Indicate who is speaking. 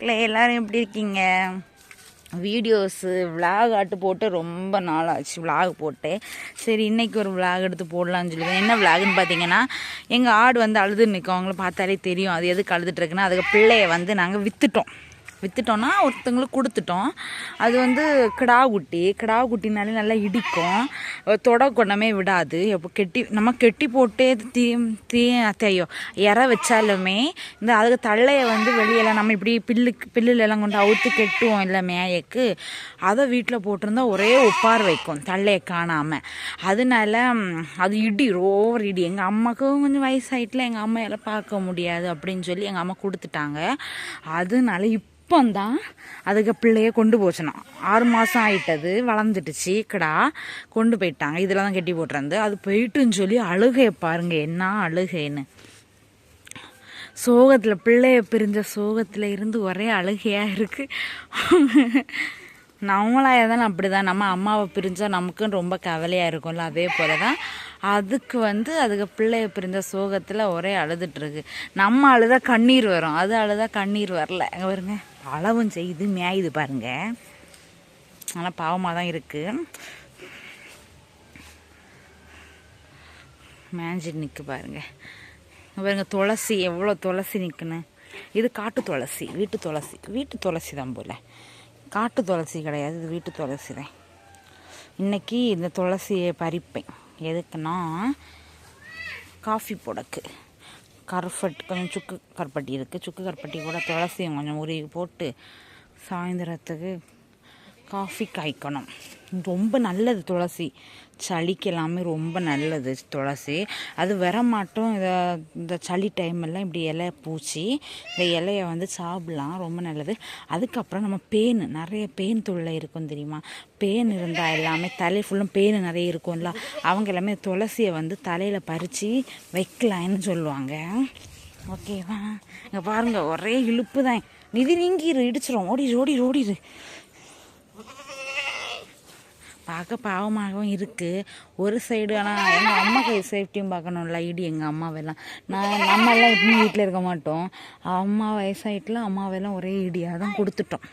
Speaker 1: மக்களே எல்லோரும் எப்படி இருக்கீங்க? வீடியோஸு விலாக் ஆட்டு போட்டு ரொம்ப நாள் ஆச்சு விலாக் போட்டு. சரி இன்றைக்கி ஒரு விலாக் எடுத்து போடலான்னு சொல்லுவேன். என்ன விலாகுன்னு பார்த்தீங்கன்னா, எங்கள் ஆடு வந்து அழுது நிற்கும். அவங்கள பார்த்தாலே தெரியும் அது எதுக்கு அழுதுட்டுருக்குன்னா, அதுக்கு பிள்ளையை வந்து நாங்கள் விற்றுட்டோன்னா ஒருத்தங்களுக்கு கொடுத்துட்டோம். அது வந்து கிடா குட்டினாலே நல்லா இடிக்கும், தொட கொண்டமே விடாது. எப்போ நம்ம கெட்டி போட்டே ஐயோ இற வச்சாலுமே இந்த அதுக்கு தள்ளையை வந்து வெளியெல்லாம் நம்ம இப்படி பில்லுலெல்லாம் கொண்டு அவுத்து கெட்டுவோம் இல்லை மேயக்கு, அதை வீட்டில் போட்டிருந்தா ஒரே ஒப்பார் வைக்கும் தள்ளையை காணாமல். அதனால அது ரோவர் இடி. எங்கள் அம்மாவுக்கும் கொஞ்சம் வயசாயிட்டில் எங்கள் அம்மையால் பார்க்க முடியாது அப்படின்னு சொல்லி எங்கள் அம்மா கொடுத்துட்டாங்க. அதனால இப்போந்தான் அதுக்கு பிள்ளைய கொண்டு போச்சுனா 6 மாதம் ஆகிட்டது, வளர்ந்துட்டுச்சு கிடா, கொண்டு போயிட்டாங்க. இதில் தான் கெட்டி போட்டிருந்து அது போயிட்டுன்னு சொல்லி அழுகையை பாருங்க என்ன அழுகைன்னு. சோகத்தில் பிள்ளைய பிரிஞ்ச சோகத்தில் இருந்து ஒரே அழுகையாக இருக்குது. நம்மளாக இருந்தாலும் அப்படி தான், நம்ம அம்மாவை பிரிஞ்சால் நமக்குன்னு ரொம்ப கவலையாக இருக்கும்ல, அதே போல் தான் அதுக்கு பிள்ளைய பிரிஞ்ச சோகத்தில் ஒரே அழுதுட்டுருக்கு. நம்ம அழுதா கண்ணீர் வரும், அது அழுதா கண்ணீர் வரல. அங்கே பாருங்க அளவும் செய்யுது மேயுது பாருங்க, ஆனால் பாவமாக தான் இருக்குது. மேஞ்சிட்டு நிற்கு பாருங்க. பாருங்க துளசி எவ்வளோ துளசி நிற்குன்னு. இது காட்டு துளசி, வீட்டு துளசி தான் போல், காட்டு துளசி கிடையாது, இது வீட்டு துளசி தான். இன்றைக்கி இந்த துளசியை பறிப்பேன். எதுக்குன்னா காஃபி போடக்கு கொஞ்சம் சுக்கு கருப்பட்டி இருக்குது, சுக்கு கருப்பட்டி கூட துளசியும் கொஞ்சம் உருவி போட்டு சாயந்தரத்துக்கு காஃபி காய்க்கணும். ரொம்ப நல்லது துளசி, சளிக்கு எல்லாமே ரொம்ப நல்லது துளசி. அது வரமாட்டோம். இந்த சளி டைமெல்லாம் இப்படி இலை பூச்சி இந்த இலையை வந்து சாப்பிட்லாம், ரொம்ப நல்லது. அதுக்கப்புறம் நம்ம நிறைய பேன் தொல்லை இருக்கும் தெரியுமா, பேன் இருந்தால் எல்லாமே தலை ஃபுல்லும் பேன் நிறைய இருக்கும்ல, அவங்க எல்லாமே துளசியை வந்து தலையில் பறித்து வைக்கலான்னு சொல்லுவாங்க. ஓகேவா? இங்கே பாருங்கள் ஒரே இழுப்பு தான். நிதி நீங்கிரு, இடிச்சிடும், ஓடிடு. பார்க்க பாவமாகவும் இருக்குது ஒரு சைடு. ஆனால் எங்கள் அம்மாவுக்கு சேஃப்டியும் பார்க்கணும்ல, எங்கள் அம்மாவெல்லாம் நம்மெல்லாம் எப்பவும் வீட்டில் இருக்க மாட்டோம். அம்மா வயசாயிட்டுல அம்மாவெல்லாம் ஒரே இடியாக தான் கொடுத்துட்டோம்.